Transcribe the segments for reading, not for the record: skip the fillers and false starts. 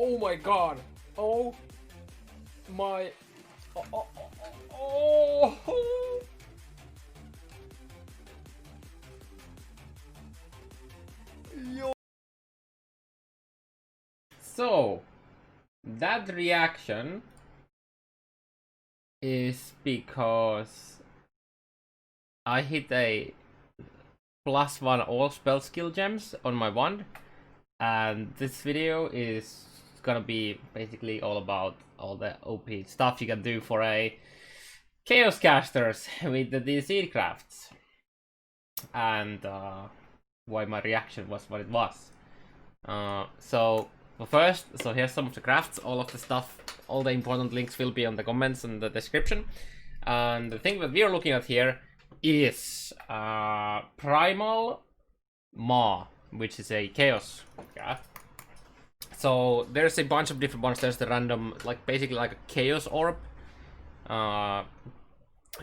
Oh my god. Oh my. Oh. Yo. So that reaction is because I hit a +1 all spell skill gems on my wand, and this video is gonna be basically all about all the OP stuff you can do for a Chaos Casters with the seed crafts, and why my reaction was what it was. So first, here's some of the crafts. All of the stuff, all the important links will be on the comments and the description. And the thing that we are looking at here is Primal Maw, which is a Chaos craft. So there's a bunch of different ones. There's the random, like basically like a Chaos Orb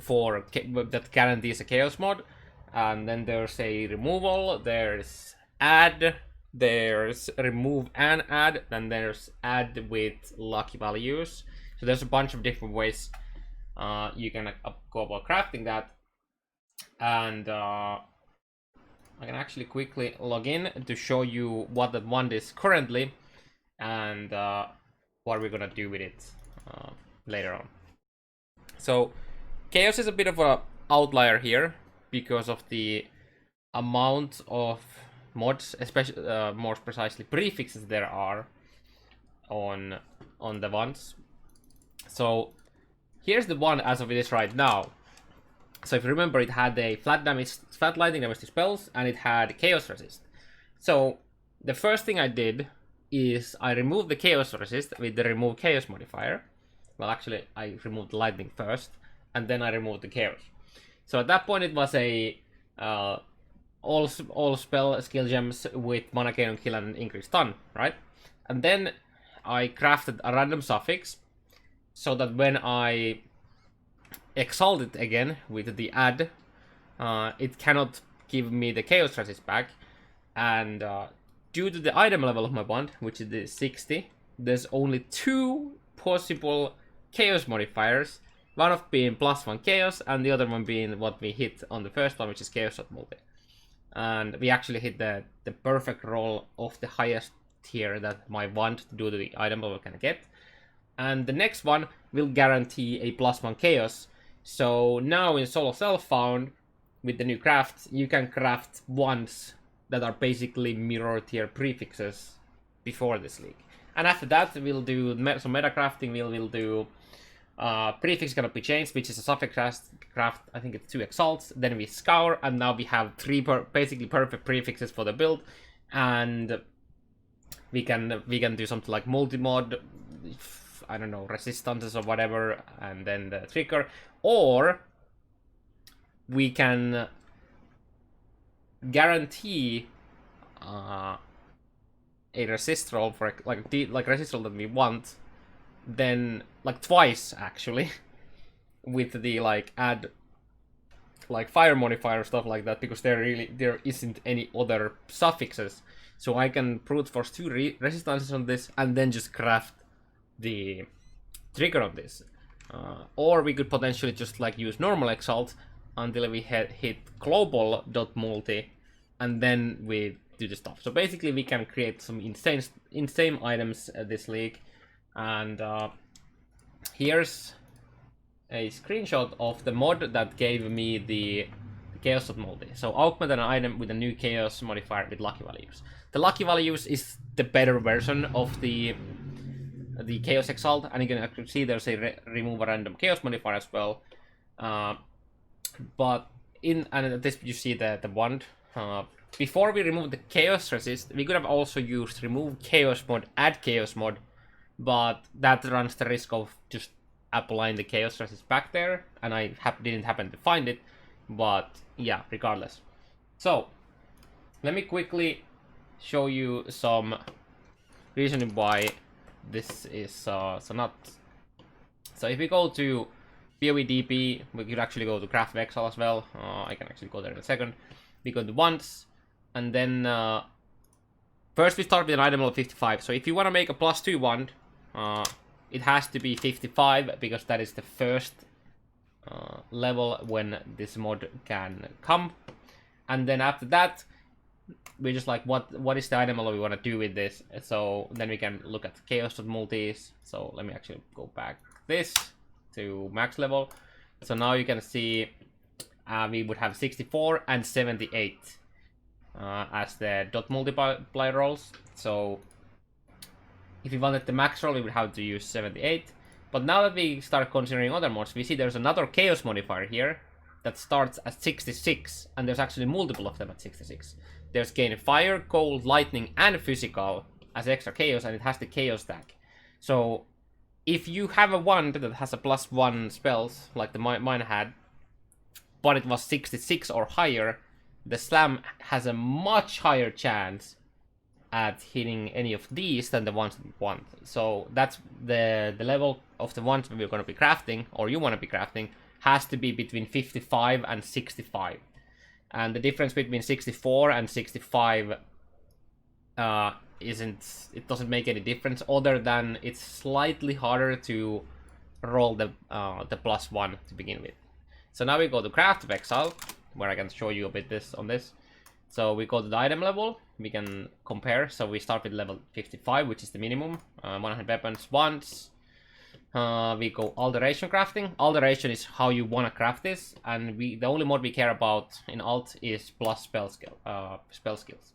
for that guarantees a Chaos mod. And then there's a removal, there's add, there's remove and add, then there's add with lucky values. So there's a bunch of different ways you can go about crafting that. And I can actually quickly log in to show you what that wand is currently and what we're gonna do with it later on. So Chaos is a bit of a outlier here because of the amount of mods, especially more precisely prefixes there are on the ones. So here's the one as of it is right now. So if you remember, it had a flat lightning damage to spells, and it had chaos resist. So the first thing I did is I removed the chaos resist with the remove chaos modifier. Well, actually I removed the lightning first, and then I removed the chaos. So at that point it was a all spell skill gems with mana cannon kill and increased stun, right? And then I crafted a random suffix so that when I exalt it again with the add, it cannot give me the chaos resist back. And due to the item level of my wand, which is the 60, there's only 2 possible chaos modifiers. One of being +1 chaos, and the other one being what we hit on the first one, which is chaos multi. And we actually hit the perfect roll of the highest tier that my wand due to the item level can get. And the next one will guarantee a +1 chaos. So now in Solo Self-Found, with the new crafts, you can craft wands that are basically mirror tier prefixes before this league. And after that, we'll do some meta crafting. We'll do prefix cannot be changed, which is a suffix craft. I think it's 2 exalts. Then we scour, and now we have 3 basically perfect prefixes for the build. And we can do something like multi-mod, I don't know, resistances or whatever, and then the trigger. Or we can guarantee a resist roll for like resist roll that we want, then like twice actually, with the like add like fire modifier stuff like that, because there isn't any other suffixes. So I can brute force 2 resistances on this and then just craft the trigger on this. Or we could potentially just like use normal exalt until we hit global.multi, and then we do the stuff. So basically we can create some insane items this league. And here's a screenshot of the mod that gave me the chaos.multi. So augment an item with a new chaos modifier with lucky values. The lucky values is the better version of the chaos exalt, and you can actually see there's a remove a random chaos modifier as well. But and this you see the wand. Before we remove the chaos resist, we could have also used remove chaos mod, add chaos mod, but that runs the risk of just applying the chaos resist back there, and I didn't happen to find it. But yeah, regardless. So let me quickly show you some reasoning why this is so not. So if we go to POE DP, we could actually go to Craft of Exile as well. I can actually go there in a second. We go to once, and then First, we start with an item level 55. So if you want to make a +2 wand, it has to be 55 because that is the first level when this mod can come. And then after that, we just like what is the item level we want to do with this. So then we can look at chaos.multis. So let me actually go back this to max level. So now you can see we would have 64 and 78 as the dot multiplier rolls. So if we wanted the max roll, we would have to use 78. But now that we start considering other mods, we see there's another chaos modifier here that starts at 66, and there's actually multiple of them at 66. There's gain fire, cold, lightning, and physical as extra chaos, and it has the chaos tag. So if you have a wand that has a +1 spells, like the mine had, but it was 66 or higher, the slam has a much higher chance at hitting any of these than the ones we want. So that's the level of the ones we're going to be crafting, or you want to be crafting, has to be between 55 and 65. And the difference between 64 and 65 it doesn't make any difference, other than it's slightly harder to roll the +1 to begin with. So now we go to Craft of Exile, where I can show you a bit on this. So we go to the item level, we can compare. So we start with level 55, which is the minimum, 100 weapons once. We go alteration crafting. Alteration is how you want to craft this, and the only mod we care about in alt is plus spell skills.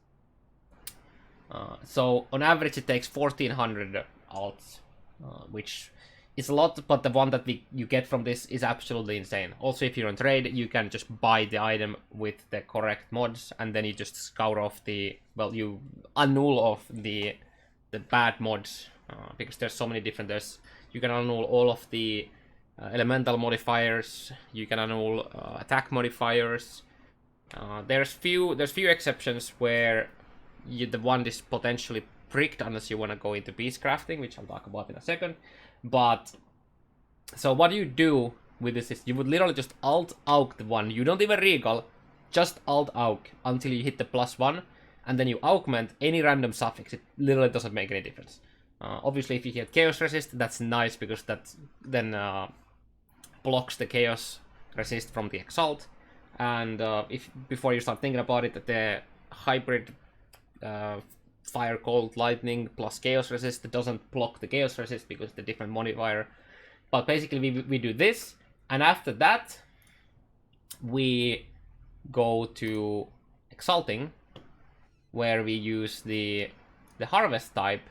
So on average it takes 1400 alts, which is a lot, but the one that you get from this is absolutely insane. Also, if you're on trade, you can just buy the item with the correct mods, and then you just scour off you annul off the bad mods, because there's so many different. You can annul all of the elemental modifiers. You can annul attack modifiers. There's few exceptions where the wand is potentially pricked unless you want to go into beast crafting, which I'll talk about in a second. But so what you do with this is you would literally just alt-aug the one. You don't even regal, just alt-aug until you hit the +1, and then you augment any random suffix. It literally doesn't make any difference. Obviously, if you get chaos resist, that's nice because that then blocks the chaos resist from the exalt. And if before you start thinking about it, the hybrid fire, cold, lightning plus chaos resist doesn't block the chaos resist because the different modifier. But basically we do this, and after that we go to exalting, where we use the harvest type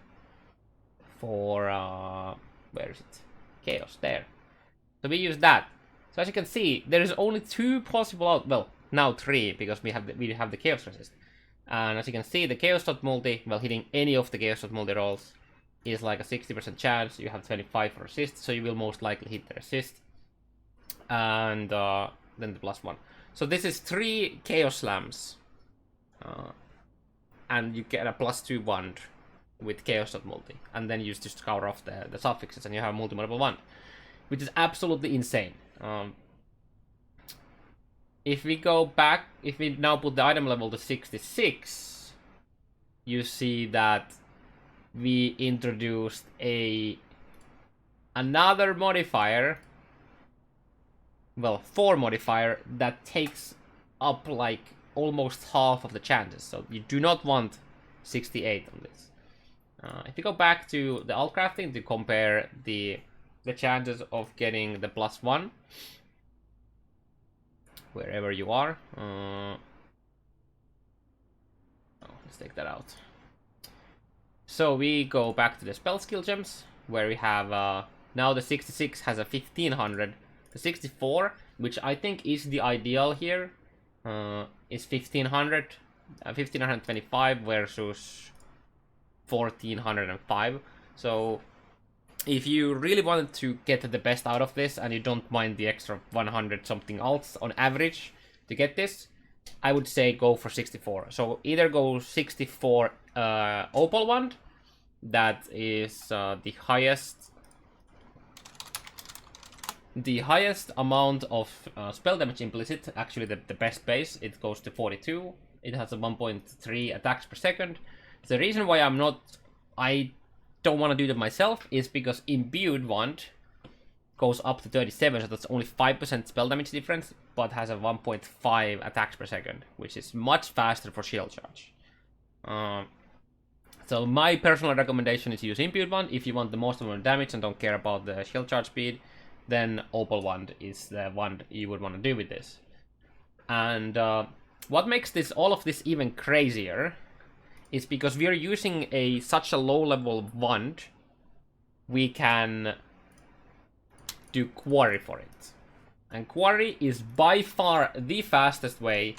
for where is it? Chaos, there. So we use that. So as you can see, there is only 2 possible well, now 3, because we have the chaos resist. And as you can see, the chaos.multi, well, hitting any of the chaos.multi rolls is like a 60% chance. You have 25 for resist, so you will most likely hit the resist. And then the +1. So this is 3 chaos slams. And you get a +2 wand with chaos.multi. And then you just scour off the suffixes and you have a multi-modable wand, which is absolutely insane. If we go back, if we now put the item level to 66, you see that we introduced another modifier, well, 4 modifier that takes up like almost half of the chances. So you do not want 68 on this. If you go back to the alt crafting to compare the chances of getting the +1, wherever you are. Let's take that out. So we go back to the spell skill gems, where we have now the 66 has a 1500. The 64, which I think is the ideal here, is 1500, 1525 versus 1405. So if you really wanted to get the best out of this and you don't mind the extra 100 something alts on average to get this, I would say go for 64. So either go 64 opal wand, that is the highest amount of spell damage implicit, actually the best base. It goes to 42. It has a 1.3 attacks per second. The reason why I don't want to do that myself is because imbued wand goes up to 37, so that's only 5% spell damage difference, but has a 1.5 attacks per second, which is much faster for shield charge. So my personal recommendation is use imbued wand if you want the most amount of damage and don't care about the shield charge speed. Then opal wand is the wand you would want to do with this. And what makes all of this even crazier is because we are using such a low level wand, we can do quarry for it. And quarry is by far the fastest way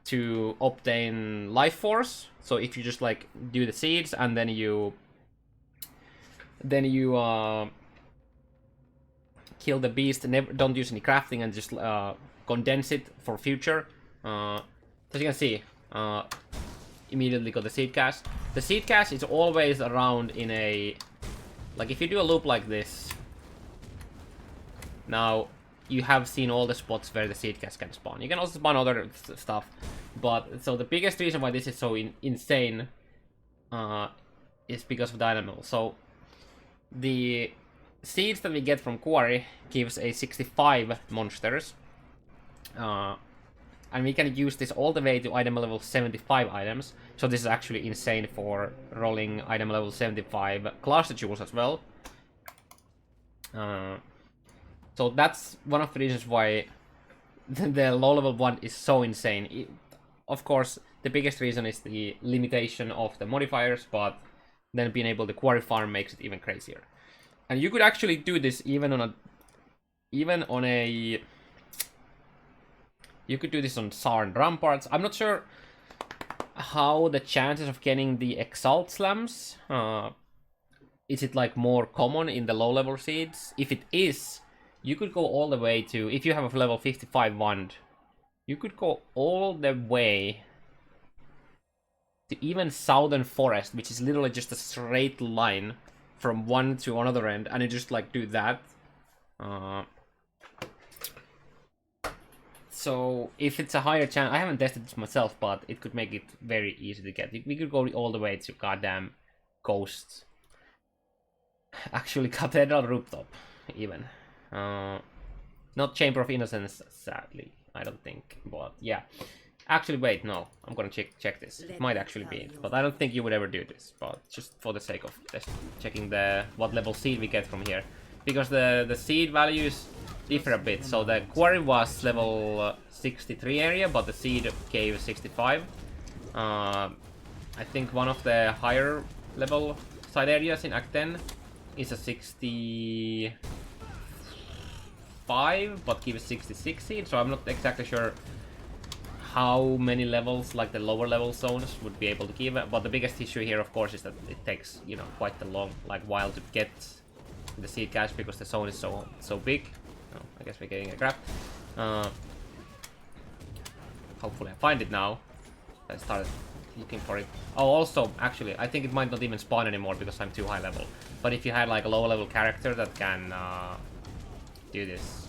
to obtain life force. So if you just like do the seeds and then you kill the beast, don't use any crafting and just condense it for future. As you can see, immediately got the seed cast. The seed cast is always around in a, like if you do a loop like this, now you have seen all the spots where the seed cast can spawn. You can also spawn other stuff, but so the biggest reason why this is so insane is because of the animal. So the seeds that we get from quarry gives a 65 monsters, and we can use this all the way to item level 75 items. So this is actually insane for rolling item level 75 cluster jewels as well. So that's one of the reasons why the low level one is so insane. Of course, the biggest reason is the limitation of the modifiers, but then being able to quarry farm makes it even crazier. And you could actually do this even on a you could do this on Sarn ramparts. I'm not sure how the chances of getting the Exalt slams. Is it like more common in the low level seeds? If it is, you could go all the way to, if you have a level 55 wand, you could go all the way to even Southern Forest, which is literally just a straight line from one to another end, and you just like do that. So if it's a higher chance, I haven't tested this myself, but it could make it very easy to get. We could go all the way to goddamn Ghosts. Actually, Cathedral Rooftop, even. Not Chamber of Innocence, sadly. I don't think, but yeah. Actually, wait, no. I'm gonna check this. It might actually be it, but I don't think you would ever do this. But just for the sake of checking what level seed we get from here, because the seed values differ a bit. So the quarry was level 63 area, but the seed gave 65. I think one of the higher level side areas in Act 10 is a 65, but gives 66 seed. So I'm not exactly sure how many levels, like the lower level zones, would be able to give it. But the biggest issue here, of course, is that it takes, you know, quite a long while to get the seed cache because the zone is so big. Oh, I guess we're getting a craft. Hopefully I find it now. I started looking for it. Oh, also, actually, I think it might not even spawn anymore because I'm too high level. But if you had like a low level character that can do this.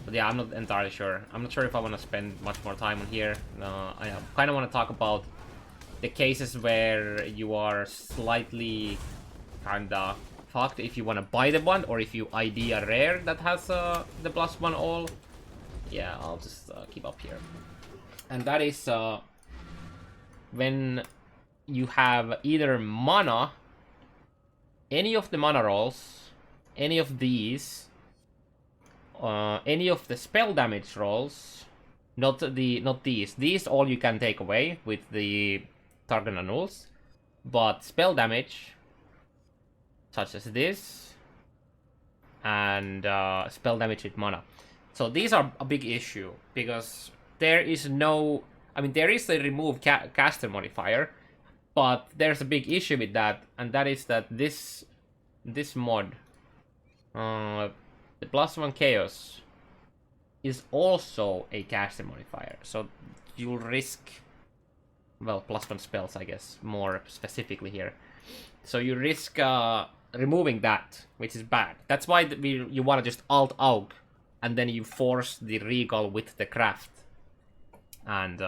But yeah, I'm not entirely sure. I'm not sure if I want to spend much more time on here. I kind of want to talk about the cases where you are slightly kinda fucked if you want to buy the one, or if you ID a rare that has the +1 all. Yeah, I'll just keep up here. And that is when you have either mana, any of the mana rolls, any of these, any of the spell damage rolls, not these. These all you can take away with the target annuls, but spell damage, such as this, and spell damage with mana. So these are a big issue because there is no. I mean, there is a remove caster modifier, but there's a big issue with that, and that is that this mod, the +1 chaos, is also a caster modifier. So you'll risk, well, +1 spells, I guess, more specifically here. So you risk removing that, which is bad. That's why you want to just alt out, and then you force the regal with the craft. And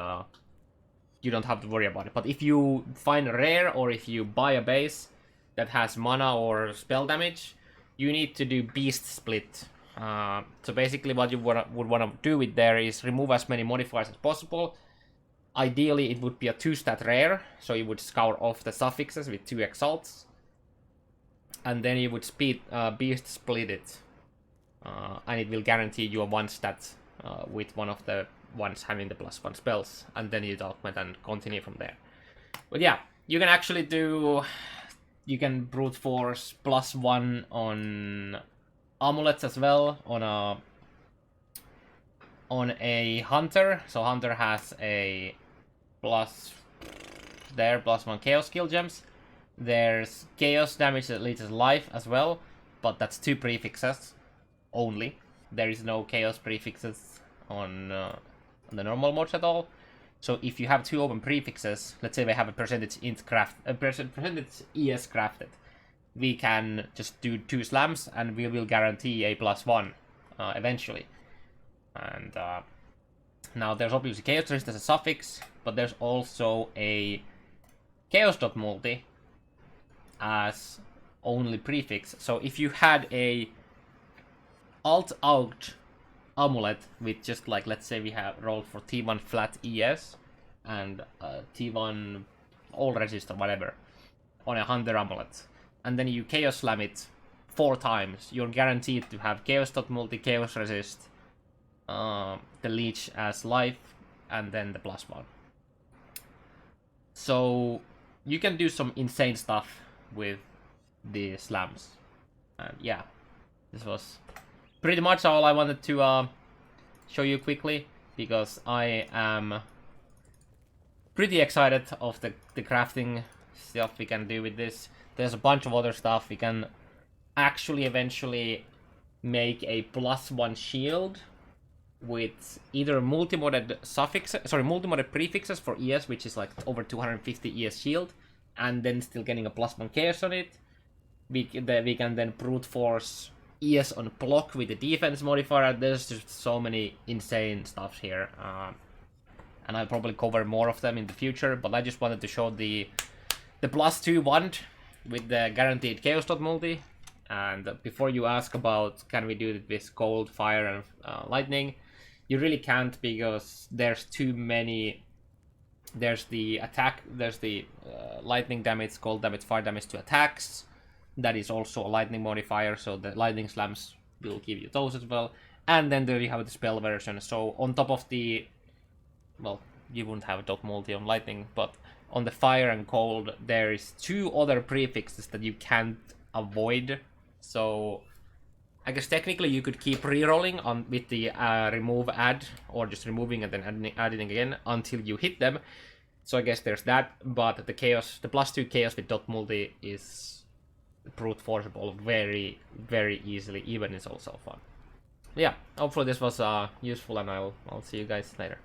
you don't have to worry about it. But if you find a rare, or if you buy a base that has mana or spell damage, you need to do beast split. So basically what you would want to do with there is remove as many modifiers as possible. Ideally it would be a 2-stat rare, so you would scour off the suffixes with 2 exalts, and then you would beast split it, and it will guarantee you a 1-stat with one of the ones having the +1 spells, and then you augment and continue from there. But yeah, you can actually do, you can brute force +1 on amulets as well, on a hunter. So hunter has a +1 chaos skill gems. There's chaos damage that leads to life as well, but that's 2 prefixes only. There is no chaos prefixes on the normal mods at all. So if you have 2 open prefixes, let's say they have a percentage ES crafted, we can just do 2 slams and we will guarantee a +1 eventually. And now there's obviously chaos resist as a suffix, but there's also a chaos.multi as only prefix. So if you had a alt out amulet with just like, let's say we have rolled for T1 flat ES and T1 all resist or whatever on a hunter amulet, and then you chaos slam it 4 times, you're guaranteed to have chaos.multi, chaos resist, the leech as life, and then the +1. So you can do some insane stuff with the slams. And yeah, this was pretty much all I wanted to show you quickly, because I am pretty excited of the crafting stuff we can do with this. There's a bunch of other stuff. We can actually eventually make a +1 shield with either multi-modded prefixes for ES, which is like over 250 ES shield, and then still getting a +1 chaos on it. We can then brute force ES on block with the defense modifier. There's just so many insane stuff here, and I'll probably cover more of them in the future, but I just wanted to show the +2 wand with the guaranteed chaos.multi. And before you ask about can we do it with cold, fire, and lightning, you really can't, because there's too many. There's the attack, there's the lightning damage, cold damage, fire damage to attacks. That is also a lightning modifier, so the lightning slams will give you those as well. And then there you have the spell version. So on top of the, well, you wouldn't have a dot multi on lightning, but on the fire and cold, there is 2 other prefixes that you can't avoid. So I guess technically you could keep re-rolling on with the remove add, or just removing and then adding again until you hit them. So I guess there's that, but the chaos, the +2 chaos with dot multi is brute forceable very, very easily. Even is also fun. Yeah, hopefully this was useful, and I'll see you guys later.